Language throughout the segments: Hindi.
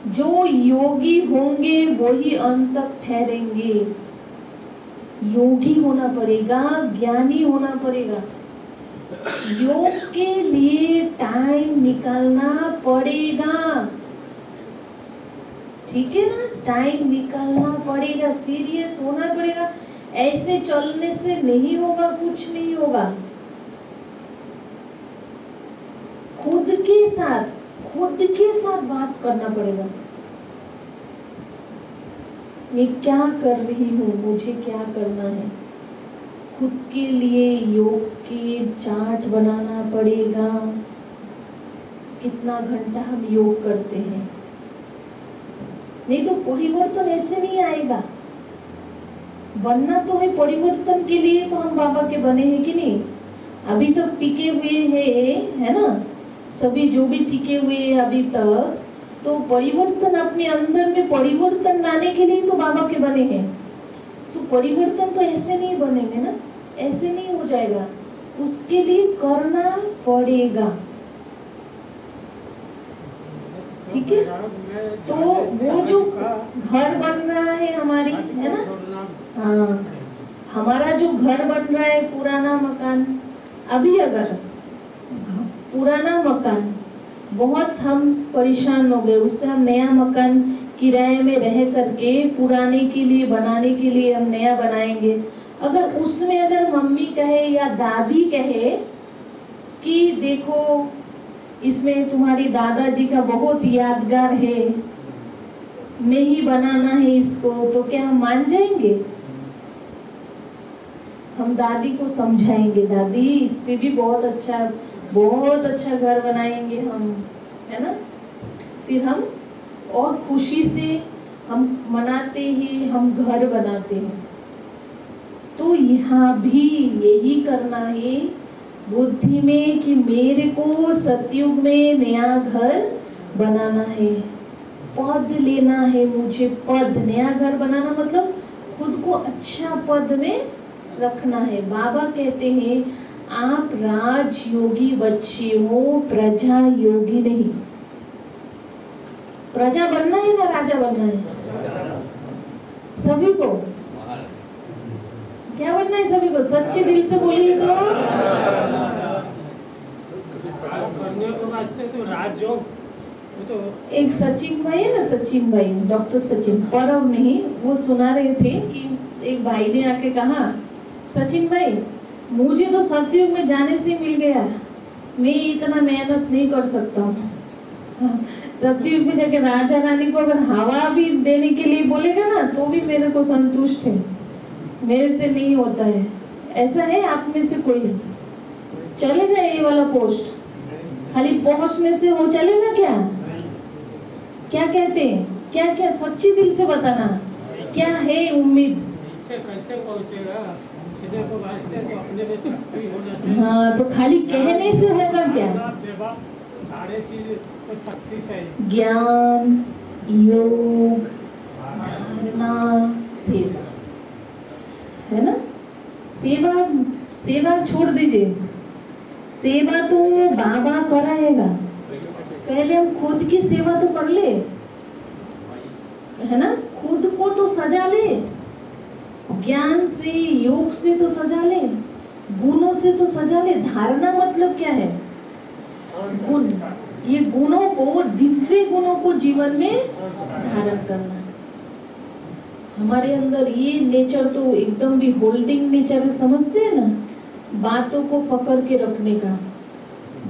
जो योगी होंगे वही अंत तक ठहरेंगे। योगी होना पड़ेगा, ज्ञानी होना पड़ेगा। योग के लिए टाइम निकालना पड़ेगा, ठीक है ना? टाइम निकालना पड़ेगा, सीरियस होना पड़ेगा। ऐसे चलने से नहीं होगा, कुछ नहीं होगा। खुद के साथ बात करना पड़ेगा। मैं क्या कर रही हूँ, मुझे क्या करना है। खुद के लिए योग के चार्ट बनाना पड़ेगा। कितना घंटा हम योग करते हैं, नहीं तो परिवर्तन ऐसे नहीं आएगा। बनना तो है परिवर्तन के लिए, तो हम बाबा के बने हैं कि नहीं? अभी तक टिके हुए हैं, है ना? सभी जो भी टिके हुए हैं अभी तक, तो परिवर्तन अपने अंदर में परिवर्तन लाने के लिए तो बाबा के बने हैं। तो परिवर्तन तो ऐसे नहीं बनेंगे ना, ऐसे नहीं हो जाएगा। उसके लिए करना पड़ेगा, ठीक है? तो वो जो घर बन रहा है हमारी, है ना? हाँ, हमारा जो घर बन रहा है पुराना मकान, अभी अगर पुराना मकान बहुत हम परेशान हो गए, उससे हम नया मकान किराए में रह करके पुराने के लिए बनाने के लिए हम नया बनाएंगे। अगर उसमें अगर मम्मी कहे या दादी कहे कि देखो इसमें तुम्हारी दादाजी का बहुत यादगार है, नहीं बनाना है इसको, तो क्या हम मान जाएंगे? हम दादी को समझाएंगे, दादी इससे भी बहुत अच्छा घर बनाएंगे हम, है ना? फिर हम और खुशी से हम मनाते हैं, हम घर बनाते हैं। तो यहाँ भी यही करना है बुद्धि में कि मेरे को सतयुग में नया घर बनाना है, पद लेना है मुझे। पद, नया घर बनाना मतलब खुद को अच्छा पद में रखना है। बाबा कहते हैं आप राजयोगी बच्चे हो, प्रजा योगी नहीं। प्रजा बनना है ना राजा बनना है? सभी को क्या बनना है? सभी को सच्चे दिल से बोलिए तो करने को वास्ते तो राजयोग तो एक सचिन भाई है ना, सचिन भाई, डॉक्टर सचिन, परव नहीं, वो सुना रहे थे कि एक भाई ने आके कहा, सचिन भाई मुझे तो सतयुग में जाने से मिल गया, मैं इतना मेहनत नहीं कर सकता हूँ। सतयुग में जाके राजा रानी को अगर हवा भी देने के लिए बोलेगा ना तो भी मेरे को संतुष्ट है, मेरे से नहीं होता है। ऐसा है आप में से कोई? चलेगा ये वाला पोस्ट? खाली पहुंचने से वो चलेगा क्या? क्या कहते हैं? क्या क्या सच्ची दिल से बताना, क्या है उम्मीद? इससे कैसे पहुंचेगा? सीधे को वास्ते तो अपने में शक्ति होना चाहिए। हाँ, तो खाली कहने से होगा क्या? सेवा सारे चीज को शक्ति चाहिए। ज्ञान, योग, धारणा, सेवा, है ना? सेवा छोड़ दीजिए, सेवा तो बाबा कराएगा। पहले हम खुद की सेवा तो कर ले, है ना? खुद को तो सजा ले, ज्ञान से, योग से तो सजा ले, गुणों से तो सजा ले। धारणा मतलब क्या है? गुण। ये गुणों को, दिव्य गुणों को जीवन में धारण करना। हमारे अंदर ये नेचर तो एकदम भी होल्डिंग नेचर समझते हैं ना, बातों को पकड़ के रखने का।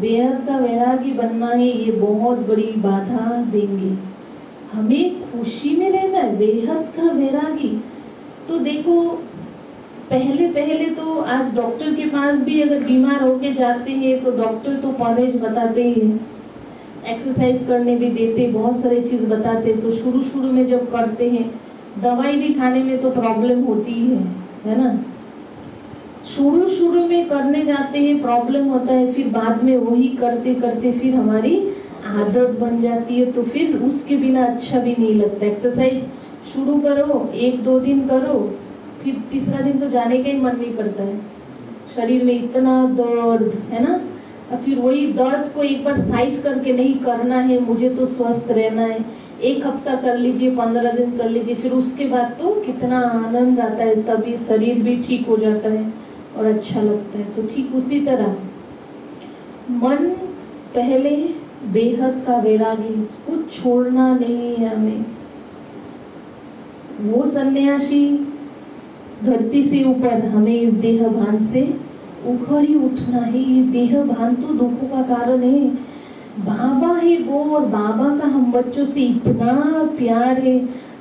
बेहद का वैरागी बनना है, ये बहुत बड़ी बाधा देंगे। हमें खुशी में रहना है, बेहद का वैरागी। तो देखो पहले तो आज डॉक्टर के पास भी अगर बीमार होके जाते हैं तो डॉक्टर तो परहेज बताते ही हैं, एक्सरसाइज करने भी देते, बहुत सारी चीज बताते। तो शुरू में जब करते हैं, दवाई भी खाने में तो प्रॉब्लम होती ही है ना? शुरू में करने जाते हैं प्रॉब्लम होता है, फिर बाद में वही करते करते फिर हमारी आदत बन जाती है। तो फिर उसके बिना अच्छा भी नहीं लगता। एक्सरसाइज शुरू करो, 1-2 दिन करो, फिर तीसरा दिन तो जाने का ही मन नहीं करता है। शरीर में इतना दर्द है ना, और फिर वही दर्द को एक बार साइड करके नहीं करना है, मुझे तो स्वस्थ रहना है, एक हफ्ता कर लीजिए, 15 दिन कर लीजिए, फिर उसके बाद तो कितना आनंद आता है, तभी शरीर भी ठीक हो जाता है और अच्छा लगता है। तो ठीक उसी तरह मन पहले बेहद का वैरागी, कुछ छोड़ना नहीं है हमें। वो सन्यासी धरती से ऊपर, हमें इस देह भान से ऊपर ही उठना है। ये देह भान तो दुखों का कारण है। बाबा है वो, और बाबा का हम बच्चों से इतना प्यार है,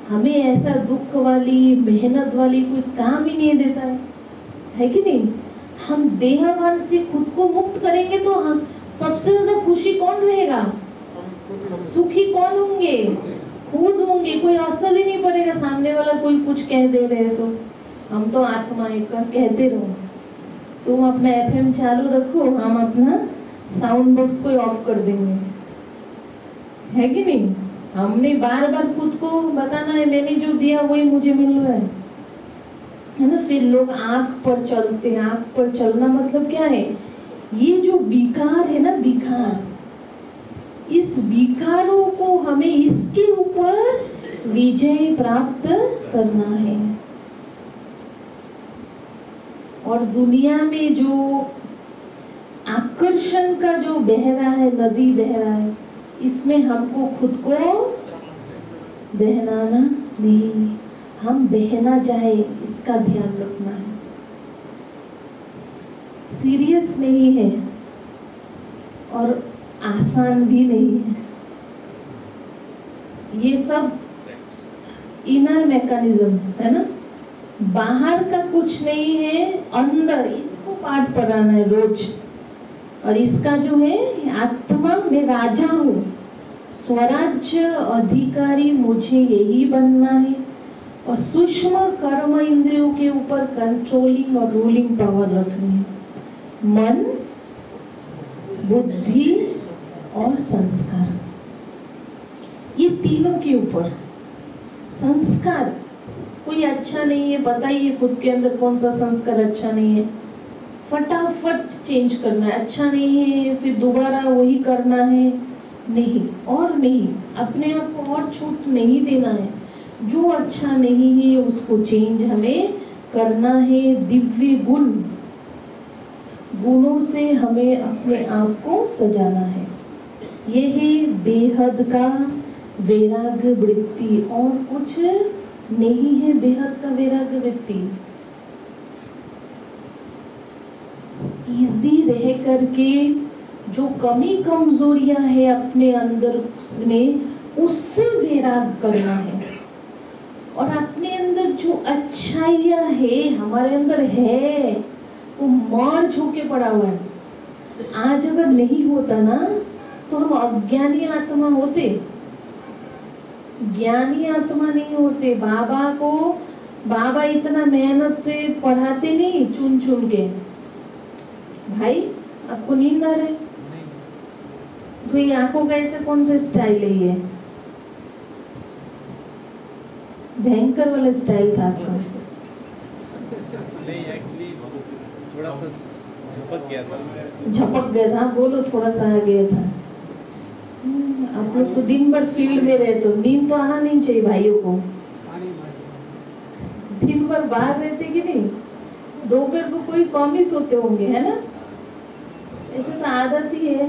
हमें ऐसा दुख वाली मेहनत वाली कोई काम ही नहीं देता है कि नहीं। हम देहभान से खुद को मुक्त करेंगे तो हम सबसे ज्यादा खुशी कौन रहेगा, सुखी कौन होंगे, खुद होंगे। कोई असर ही नहीं पड़ेगा, सामने वाला कोई कुछ कह दे रहे तो हम तो आत्मा एक कहते रहो। तुम अपना एफएम चालू रखो, हम अपना साउंड बॉक्स को ऑफ कर देंगे, है कि नहीं। हमने बार बार खुद को बताना है, मैंने जो दिया वही मुझे मिल रहा है ना। फिर लोग आंख पर चलते हैं। आंख पर चलना मतलब क्या है, ये जो विकार है ना, विकार, इस विकारों को हमें इसके ऊपर विजय प्राप्त करना है। और दुनिया में जो आकर्षण का जो बह रहा है, नदी बह रहा है, इसमें हमको खुद को बहनाना नहीं, हम बहना जाए इसका ध्यान रखना है। सीरियस नहीं है और आसान भी नहीं है। ये सब इनर मैकेनिज्म है ना, बाहर का कुछ नहीं है, अंदर इसको पाठ पढ़ाना है रोज। और इसका जो है आत्मा में राजा हूँ, स्वराज्य अधिकारी मुझे यही बनना है। और सूक्ष्म कर्म इंद्रियों के ऊपर कंट्रोलिंग और रूलिंग पावर रखनी है। मन, बुद्धि और संस्कार, ये तीनों के ऊपर। संस्कार कोई अच्छा नहीं है, बताइए खुद के अंदर कौन सा संस्कार अच्छा नहीं है, फटाफट चेंज करना है। अच्छा नहीं है फिर दोबारा वही करना है, नहीं और नहीं, अपने आप को और छूट नहीं देना है। जो अच्छा नहीं है उसको चेंज हमें करना है। दिव्य गुण, गुणों से हमें अपने आप को सजाना है। ये है बेहद का वैराग्य वृत्ति, और कुछ नहीं है बेहद का वैराग्य वृत्ति। इजी रह करके जो कमी कमजोरियां है अपने अंदर में, उससे वैराग करना है। और अपने अंदर जो अच्छाइयां है, हमारे अंदर है, वो मर्ज होके पड़ा हुआ है। आज अगर नहीं होता ना तो हम अज्ञानी आत्मा होते, ज्ञानी आत्मा नहीं होते। बाबा इतना मेहनत से पढ़ाते नहीं, चुन चुन के। भाई आपको नींद आ रहा है तो ये आंखों का ऐसे कौन सा स्टाइल है, ये भयंकर वाला स्टाइल था आपका। नहीं, एक्चुअली थोड़ा सा झपक गया था। बोलो, थोड़ा सा आ गया था। आप लोग तो दिन भर फील्ड में रहते हो, नींद तो आना नहीं चाहिए भाइयों को। दिन भर बाहर रहते कि नहीं, दोपहर को कोई कम ही सोते होंगे, है ना। ऐसे तो आदत ही है।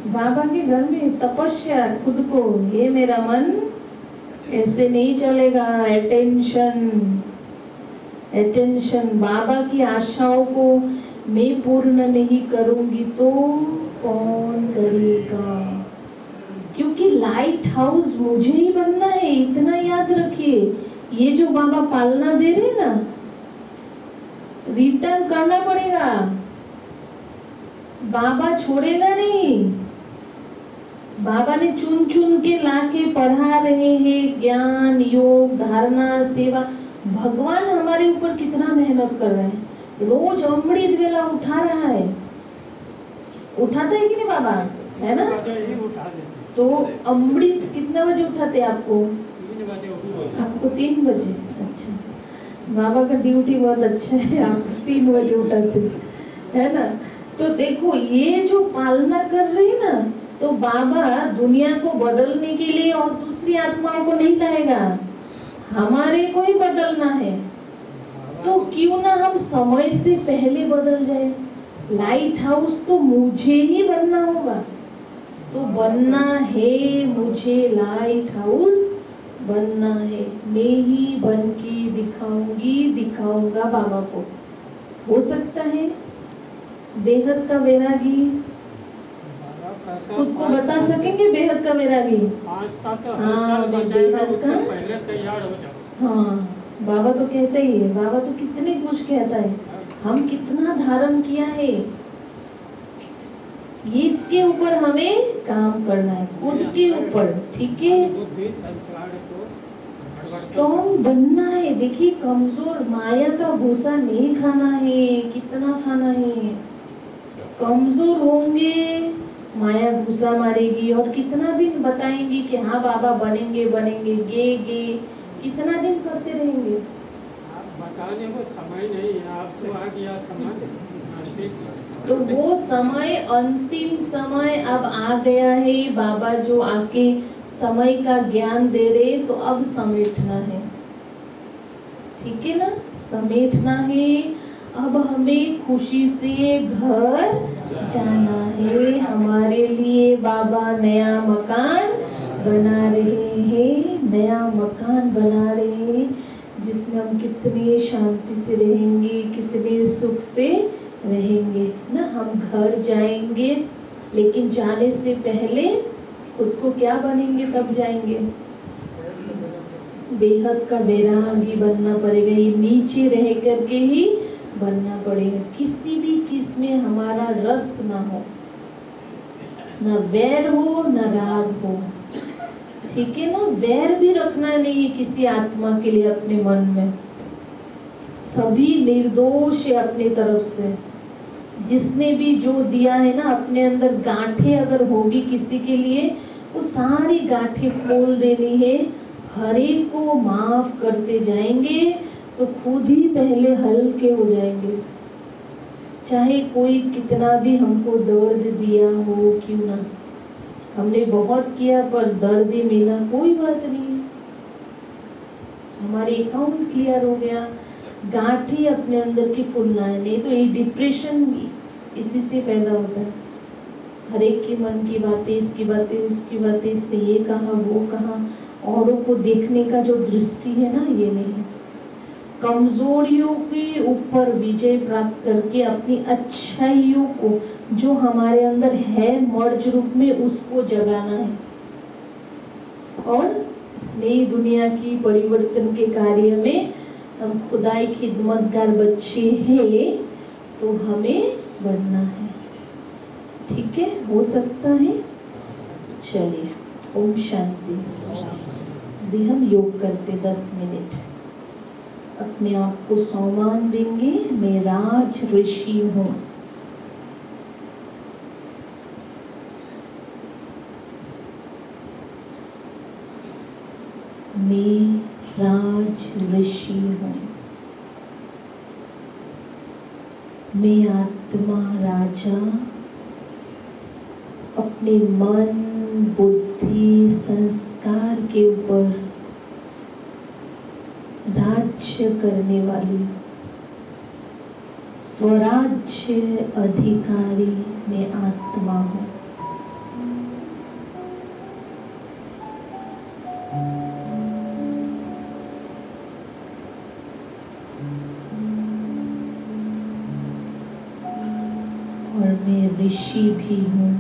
बाबा के घर में तपस्या खुद को, ये मेरा मन ऐसे नहीं चलेगा। अटेंशन, बाबा की आशाओं को मैं पूर्ण नहीं करूंगी तो कौन करेगा। क्योंकि लाइट हाउस मुझे ही बनना है, इतना याद रखिए। ये जो बाबा पालना दे रहे ना, रिटर्न करना पड़ेगा। बाबा छोड़ेगा नहीं। बाबा ने चुन चुन के लाके पढ़ा रहे हैं, ज्ञान, योग, धारणा, सेवा। भगवान हमारे ऊपर कितना मेहनत कर रहे हैं, रोज अमृत वेला उठा रहा है। उठाता है कि नहीं बाबा, है ना। तो अमृत कितना बजे उठाते आपको? 3 बजे। अच्छा, बाबा का ड्यूटी बहुत अच्छा है, आप 3 बजे उठाते, है ना। तो देखो, ये जो पालना कर रही ना, तो बाबा दुनिया को बदलने के लिए और दूसरी आत्माओं को नहीं लाएगा, हमारे को ही बदलना है। तो क्यों ना हम समय से पहले बदल जाए। लाइट हाउस तो मुझे ही बनना होगा, तो बनना है मुझे, लाइट हाउस बनना है। मैं ही बन के दिखाऊंगा बाबा को। हो सकता है बेहद का वैरागी खुद को बता सकेंगे, बेहद का वैरागी। हाँ, मैं बेहद का पहले तैयार हो जाओ। हाँ, बाबा तो कहता ही है, बाबा तो कितने कुछ कहता है, हम कितना धारण किया है, ये इसके ऊपर हमें काम करना है, खुद के ऊपर। ठीक है, स्ट्रॉन्ग बनना है। देखिए, कमजोर माया का भूसा नहीं खाना है। कितना खाना है? कमजोर होंगे, माया भूसा मारेगी। और कितना दिन बताएंगे कि हाँ बाबा बनेंगे बनेंगे, गे कितना दिन करते रहेंगे? आप बताने को समय नहीं है, आप तो आ गया समय। तो वो समय, अंतिम समय अब आ गया है। बाबा जो आके समय का ज्ञान दे रहे, तो अब समेटना है। ठीक है ना, समेटना है। अब हमें खुशी से घर जाना है। हमारे लिए बाबा नया मकान बना रहे हैं, नया मकान बना रहे हैं, जिसमें हम कितनी शांति से रहेंगे, कितने सुख से रहेंगे ना। हम घर जाएंगे, लेकिन जाने से पहले खुद को क्या बनेंगे, तब जाएंगे। बेहद का वैरागी बनना पड़ेगा। ये नीचे रह करके ही बनना पड़ेगा। किसी भी चीज में हमारा रस ना हो, ना वैर हो, ना राग हो। ठीक है ना, वैर भी रखना नहीं है किसी आत्मा के लिए अपने मन में। सभी निर्दोष है अपनी तरफ से। जिसने भी जो दिया है ना, अपने अंदर गांठें अगर होगी किसी के लिए, वो सारी गांठें खोल देनी है। हर एक को माफ करते जाएंगे तो खुद ही पहले हल्के हो जाएंगे। चाहे कोई कितना भी हमको दर्द दिया हो, क्यों ना, हमने बहुत किया पर दर्द ही मिला, कोई बात नहीं, हमारे अकाउंट क्लियर हो गया। गांठें अपने अंदर की फूलना है, नहीं तो ये डिप्रेशन इसी से पैदा होता है। हर एक के मन की बातें, इसकी बातें, उसकी बातें, इसने ये कहा, वो कहा, औरों को देखने का जो दृष्टि है ना, ये नहीं है। कमजोरियों के ऊपर विजय प्राप्त करके अपनी अच्छाइयों को, जो हमारे अंदर है मर्ज रूप में, उसको जगाना है। और इसलिए दुनिया की परिवर्तन के कार्य में हम खुदाई खिदमतगार बच्चे हैं, तो हमें बढ़ना है। ठीक है, हो सकता है। चलिए, ओम शांति। अभी हम योग करते 10 मिनट। अपने आप को सम्मान देंगे। मैं राज ऋषि हूँ। मैं राज ऋषि हूँ। मैं आत्मा राजा अपने मन, बुद्धि, संस्कार के ऊपर राज्य करने वाली स्वराज्य अधिकारी मैं आत्मा हूँ। और मैं ऋषि भी हूँ।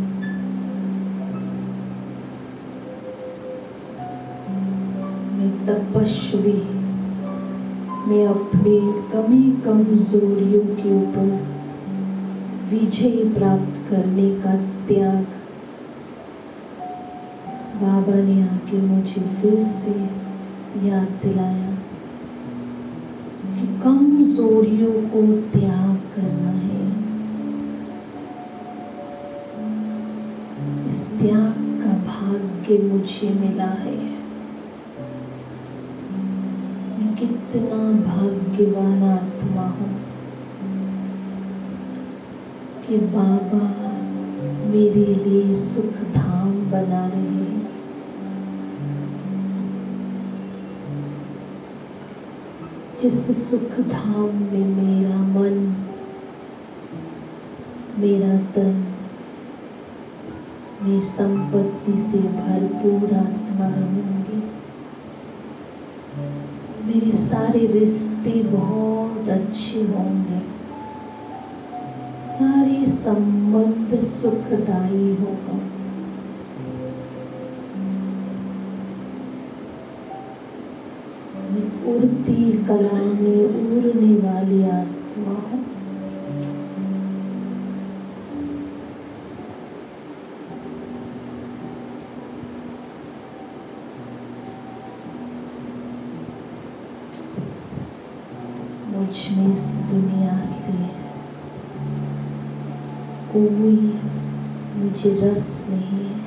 मैं तपस्वी। मैं अपनी कमी कमजोरियों के ऊपर विजय प्राप्त करने का त्याग, बाबा ने आके मुझे फिर से याद दिलाया कि कमजोरियों को त्याग करना है। इस त्याग का भाग्य मुझे मिला है। कितना भाग्यवान आत्मा हूँ कि बाबा मेरे लिए सुख धाम बना रहे हैं। जिस सुख धाम में मेरा मन, मेरा तन, मैं संपत्ति से भरपूर आत्मा रहूंगी। मेरे सारे रिश्ते बहुत अच्छे होंगे, सारे संबंध सुखदायी होगा। मैं उड़ती कला में उड़ने वाली आत्मा हूँ। मुझ में इस दुनिया से कोई मुझे रस नहीं है।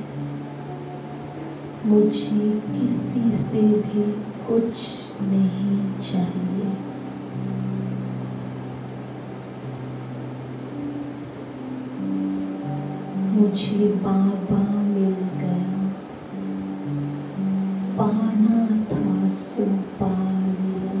मुझे किसी से भी कुछ नहीं चाहिए। मुझे बाबा मिल गया, पाना था सो पा लिया।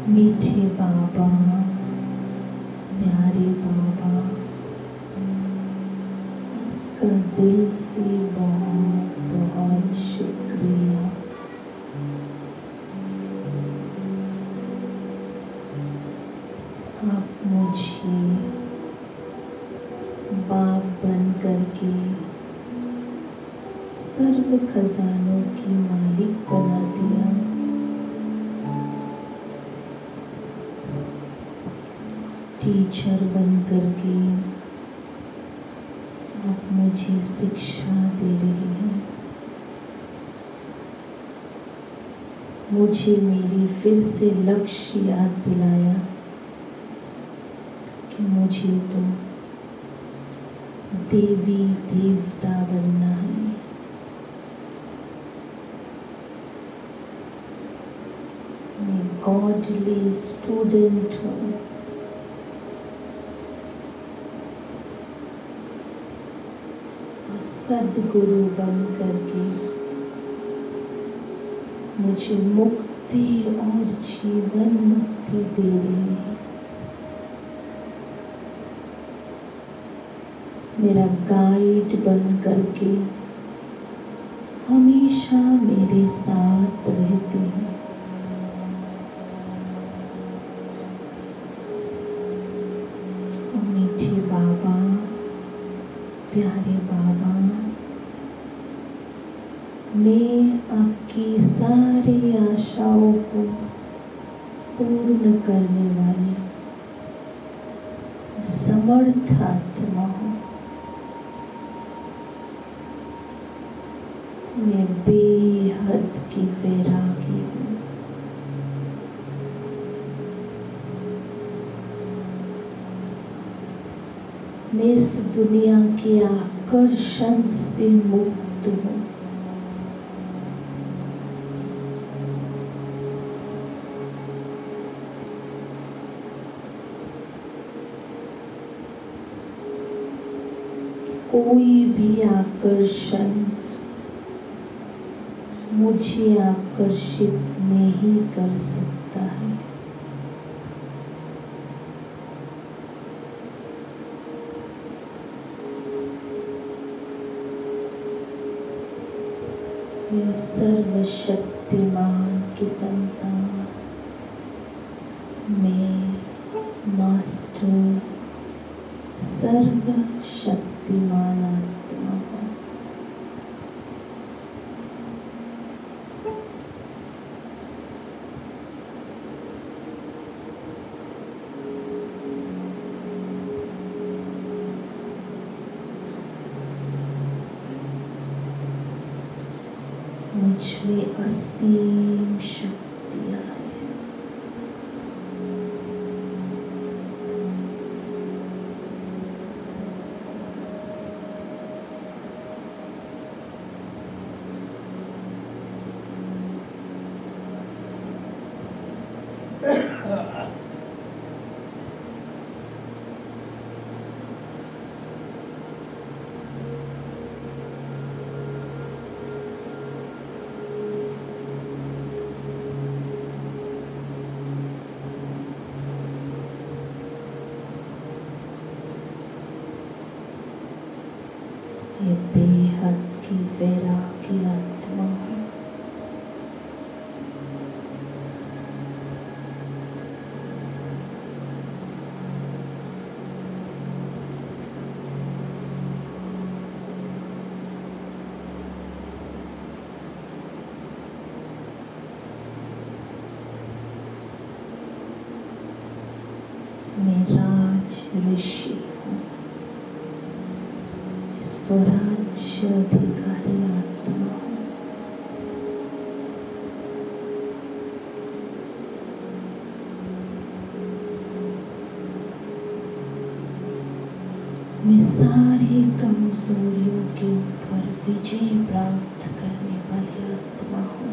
मीठे बाबा, प्यारे बाबा, आपका दिल से बहुत बहुत शुक्रिया। आप मुझे बाप बन करके सर्व खजानों की मालिक बना दिया। टीचर बन करके आप मुझे शिक्षा दे रहे हैं। मुझे मेरी फिर से लक्ष्य याद दिलाया कि मुझे तो देवी देवता बनना है। मैं गॉडली स्टूडेंट हूँ। सद्गुरु बन करके मुझे मुक्ति और जीवन मुक्ति दे रही है। मेरा गाइड बन करके हमेशा मेरे साथ रहते हैं। मीठे बाबा, प्यारे बाबा, मैं आपकी सारी आशाओं को पूर्ण करने वाली समर्थ आत्मा हूँ। मैं बेहद की वैरागी हूँ। मैं इस दुनिया के आकर्षण से मुक्त हूँ। कोई भी आकर्षण मुझे आकर्षित नहीं कर सकता है। मैं सर्वशक्तिमान की संतान, मैं मास्टर सर्वशक्तिमान आत्मा हूँ। मुझमें असीम शक्तियाँ हैं। वैरागी आत्मा हूँ। मैं राज ऋषि हूँ, स्वराज्य अधिकारी आत्मा हूँ। मैं सारे कमजोरियों के ऊपर विजय प्राप्त करने वाली आत्मा हूँ।